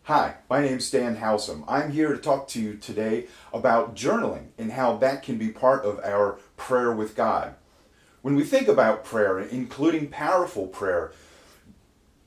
Hi, my name's Dan Howsam. I'm here to talk to you today about journaling and how that can be part of our prayer with God. When we think about prayer, including powerful prayer,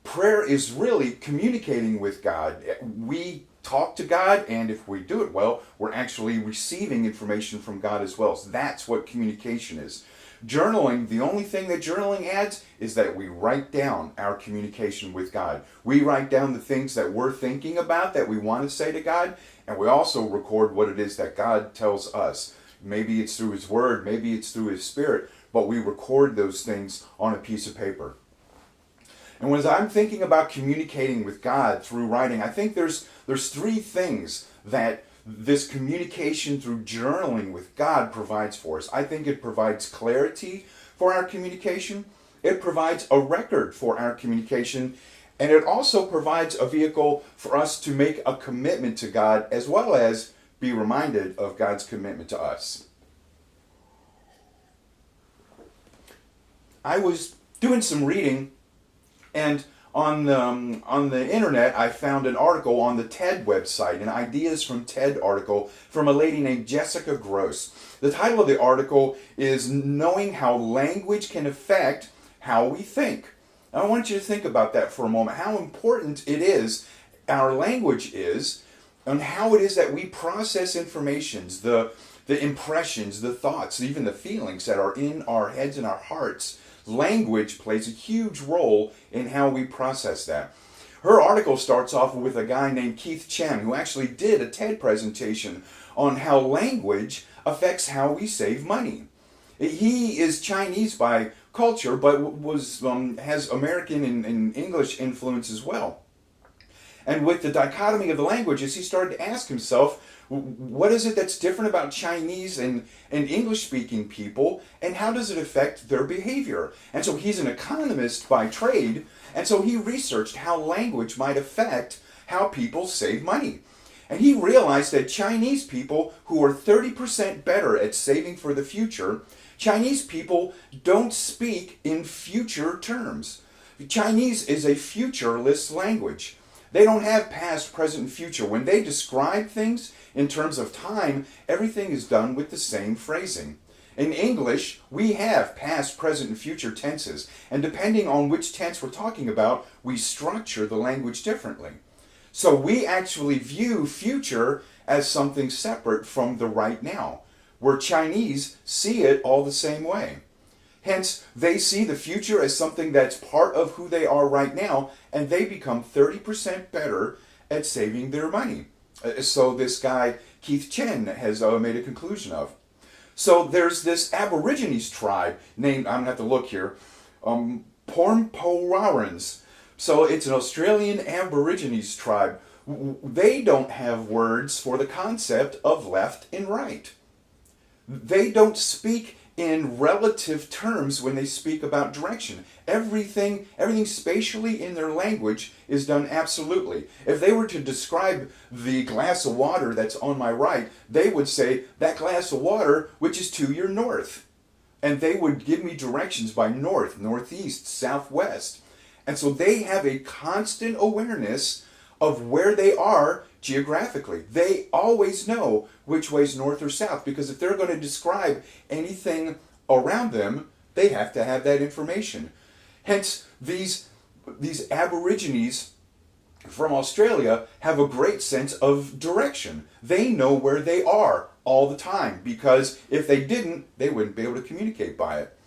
prayer is really communicating with God. We talk to God, and if we do it well, we're actually receiving information from God as well. So that's what communication is. Journaling, the only thing that journaling adds is that we write down our communication with God. We write down the things that we're thinking about that we want to say to God, and we also record what it is that God tells us. Maybe it's through His Word, maybe it's through His Spirit, but we record those things on a piece of paper. And as I'm thinking about communicating with God through writing, I think there's three things that this communication through journaling with God provides for us. I think it provides clarity for our communication. It provides a record for our communication. And it also provides a vehicle for us to make a commitment to God as well as be reminded of God's commitment to us. I was doing some reading, and on the internet, I found an article on the TED website, an Ideas from TED article from a lady named Jessica Gross. The title of the article is Knowing How Language Can Affect How We Think. Now, I want you to think about that for a moment, how important it is, our language is, and how it is that we process informations, the impressions, the thoughts, even the feelings that are in our heads and our hearts. Language plays a huge role in how we process that. Her article starts off with a guy named Keith Chen who actually did a TED presentation on how language affects how we save money. He is Chinese by culture, but has American and English influence as well. And with the dichotomy of the languages, he started to ask himself, what is it that's different about Chinese and English-speaking people, and how does it affect their behavior? And so he's an economist by trade, and so he researched how language might affect how people save money. And he realized that Chinese people who are 30% better at saving for the future, Chinese people don't speak in future terms. Chinese is a futureless language. They don't have past, present, and future. When they describe things in terms of time, everything is done with the same phrasing. In English, we have past, present, and future tenses, and depending on which tense we're talking about, we structure the language differently. So we actually view future as something separate from the right now, where Chinese see it all the same way. Hence, they see the future as something that's part of who they are right now, and they become 30% better at saving their money. So this guy, Keith Chen, has made a conclusion of. So there's this Aborigines tribe named, I'm going to have to look here, Pormpowarans. So it's an Australian Aborigines tribe. They don't have words for the concept of left and right. They don't speak in relative terms when they speak about direction. Everything spatially in their language is done absolutely. If they were to describe the glass of water that's on my right, they would say, that glass of water which is to your north. And they would give me directions by north, northeast, southwest. And so they have a constant awareness of where they are geographically. They always know which way is north or south, because if they're going to describe anything around them, they have to have that information. Hence, these Aborigines from Australia have a great sense of direction. They know where they are all the time, because if they didn't, they wouldn't be able to communicate by it.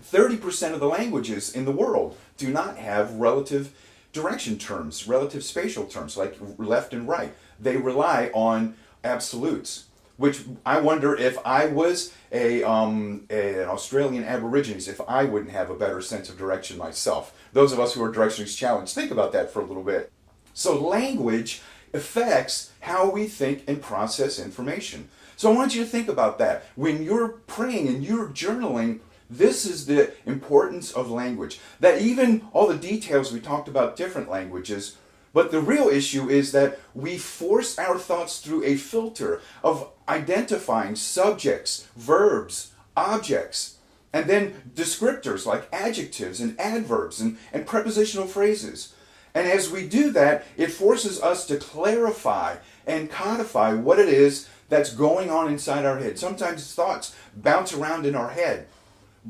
30% of the languages in the world do not have relative direction terms, relative spatial terms, like left and right. They rely on absolutes, which I wonder if I was an Australian Aborigines, if I wouldn't have a better sense of direction myself. Those of us who are directionally challenged, think about that for a little bit. So language affects how we think and process information. So I want you to think about that. When you're praying and you're journaling, this is the importance of language. That even all the details we talked about different languages, but the real issue is that we force our thoughts through a filter of identifying subjects, verbs, objects, and then descriptors like adjectives and adverbs and prepositional phrases. And as we do that, it forces us to clarify and codify what it is that's going on inside our head. Sometimes thoughts bounce around in our head.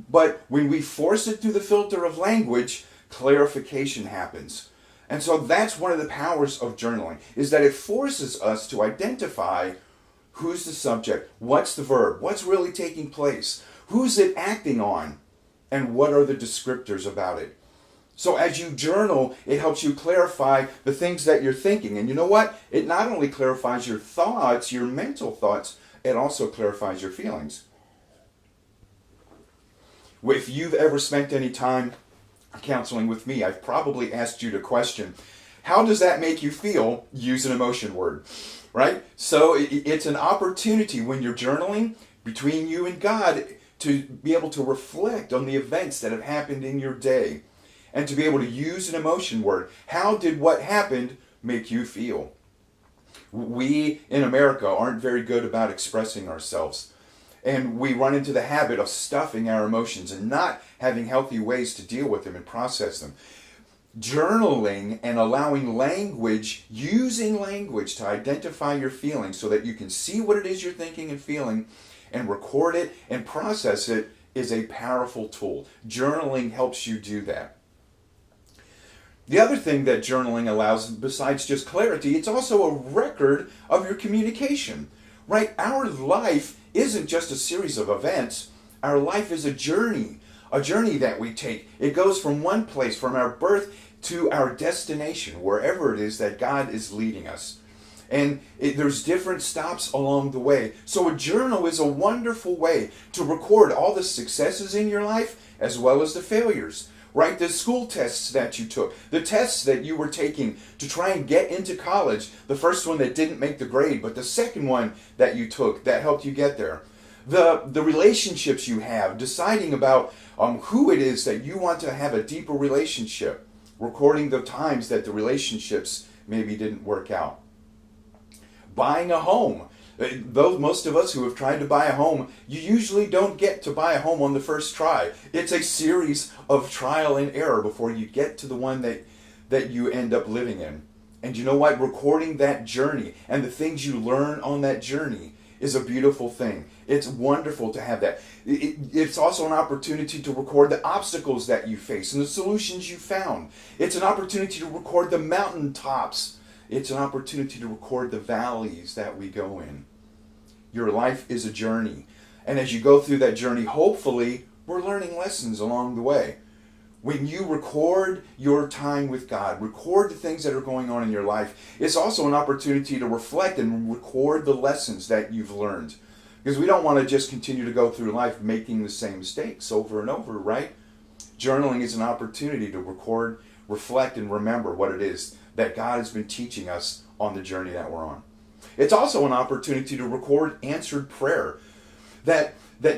But when we force it through the filter of language, clarification happens. And so that's one of the powers of journaling, is that it forces us to identify who's the subject, what's the verb, what's really taking place, who's it acting on, and what are the descriptors about it. So as you journal, it helps you clarify the things that you're thinking. And you know what? It not only clarifies your thoughts, your mental thoughts, it also clarifies your feelings. If you've ever spent any time counseling with me, I've probably asked you to question, how does that make you feel? Use an emotion word, right? So it's an opportunity when you're journaling between you and God to be able to reflect on the events that have happened in your day and to be able to use an emotion word. How did what happened make you feel? We in America aren't very good about expressing ourselves. And we run into the habit of stuffing our emotions and not having healthy ways to deal with them and process them. Journaling and allowing language, using language to identify your feelings so that you can see what it is you're thinking and feeling and record it and process it is a powerful tool. Journaling helps you do that. The other thing that journaling allows, besides just clarity, it's also a record of your communication, right? Our life isn't just a series of events. Our life is a journey that we take. It goes from one place, from our birth to our destination, wherever it is that God is leading us. And there's different stops along the way. So a journal is a wonderful way to record all the successes in your life as well as the failures. Right? The school tests that you took, the tests that you were taking to try and get into college, the first one that didn't make the grade, but the second one that you took that helped you get there. The relationships you have, deciding about who it is that you want to have a deeper relationship, recording the times that the relationships maybe didn't work out. Buying a home. Though most of us who have tried to buy a home, you usually don't get to buy a home on the first try. It's a series of trial and error before you get to the one that you end up living in. And you know what? Recording that journey and the things you learn on that journey is a beautiful thing. It's wonderful to have that. It's also an opportunity to record the obstacles that you face and the solutions you found. It's an opportunity to record the mountaintops. It's an opportunity to record the valleys that we go in. Your life is a journey. And as you go through that journey, hopefully, we're learning lessons along the way. When you record your time with God, record the things that are going on in your life, it's also an opportunity to reflect and record the lessons that you've learned. Because we don't want to just continue to go through life making the same mistakes over and over, right? Journaling is an opportunity to record, reflect, and remember what it is that God has been teaching us on the journey that we're on. It's also an opportunity to record answered prayer. That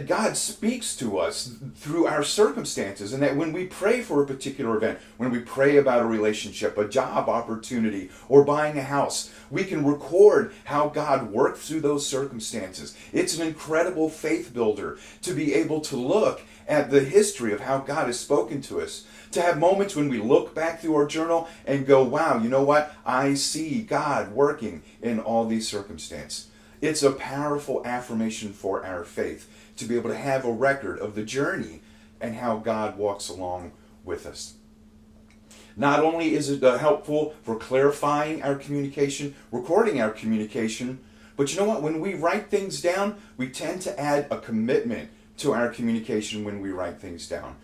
God speaks to us through our circumstances, and that when we pray for a particular event, when we pray about a relationship, a job opportunity, or buying a house, we can record how God worked through those circumstances. It's an incredible faith builder to be able to look at the history of how God has spoken to us. To have moments when we look back through our journal and go, wow, you know what? I see God working in all these circumstances. It's a powerful affirmation for our faith to be able to have a record of the journey and how God walks along with us. Not only is it helpful for clarifying our communication, recording our communication, but you know what? When we write things down, we tend to add a commitment to our communication when we write things down.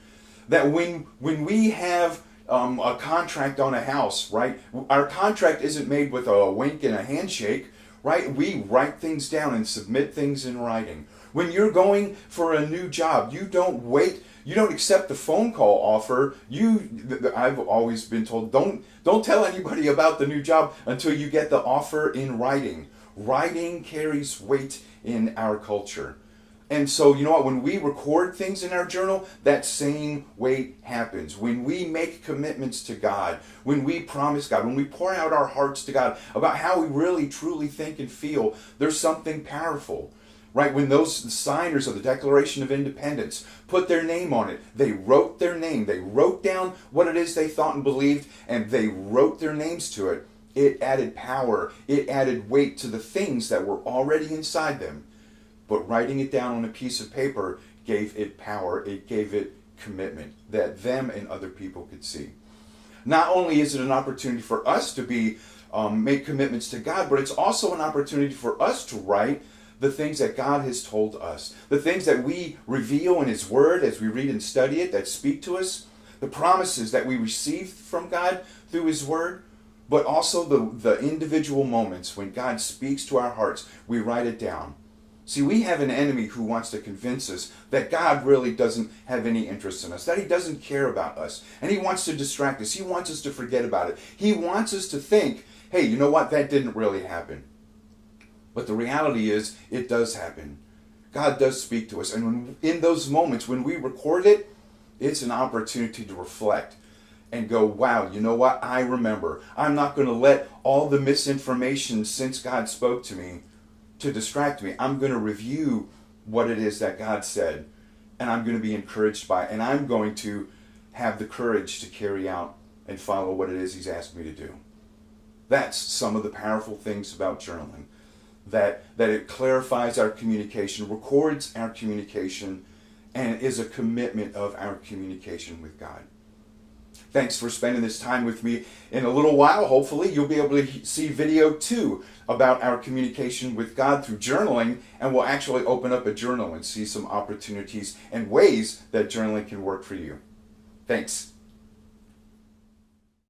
That when we have a contract on a house, right? Our contract isn't made with a wink and a handshake, right? We write things down and submit things in writing. When you're going for a new job, you don't wait. You don't accept the phone call offer. I've always been told, don't tell anybody about the new job until you get the offer in writing. Writing carries weight in our culture. And so, you know what, when we record things in our journal, that same weight happens. When we make commitments to God, when we promise God, when we pour out our hearts to God about how we really truly think and feel, there's something powerful. right? When those signers of the Declaration of Independence put their name on it, they wrote their name. They wrote down what it is they thought and believed, and they wrote their names to it. It added power. It added weight to the things that were already inside them. But writing it down on a piece of paper gave it power. It gave it commitment that them and other people could see. Not only is it an opportunity for us to make commitments to God, but it's also an opportunity for us to write the things that God has told us, the things that we reveal in His Word as we read and study it, that speak to us, the promises that we receive from God through His Word, but also the individual moments when God speaks to our hearts, we write it down. See, we have an enemy who wants to convince us that God really doesn't have any interest in us, that He doesn't care about us, and he wants to distract us. He wants us to forget about it. He wants us to think, hey, you know what, that didn't really happen. But the reality is, it does happen. God does speak to us, and in those moments when we record it, it's an opportunity to reflect and go, wow, you know what, I remember. I'm not going to let all the misinformation since God spoke to me to distract me. I'm going to review what it is that God said, and I'm going to be encouraged by it, and I'm going to have the courage to carry out and follow what it is He's asked me to do. That's some of the powerful things about journaling, that it clarifies our communication, records our communication, and is a commitment of our communication with God. Thanks for spending this time with me. In a little while, hopefully, you'll be able to see video 2 about our communication with God through journaling, and we'll actually open up a journal and see some opportunities and ways that journaling can work for you. Thanks.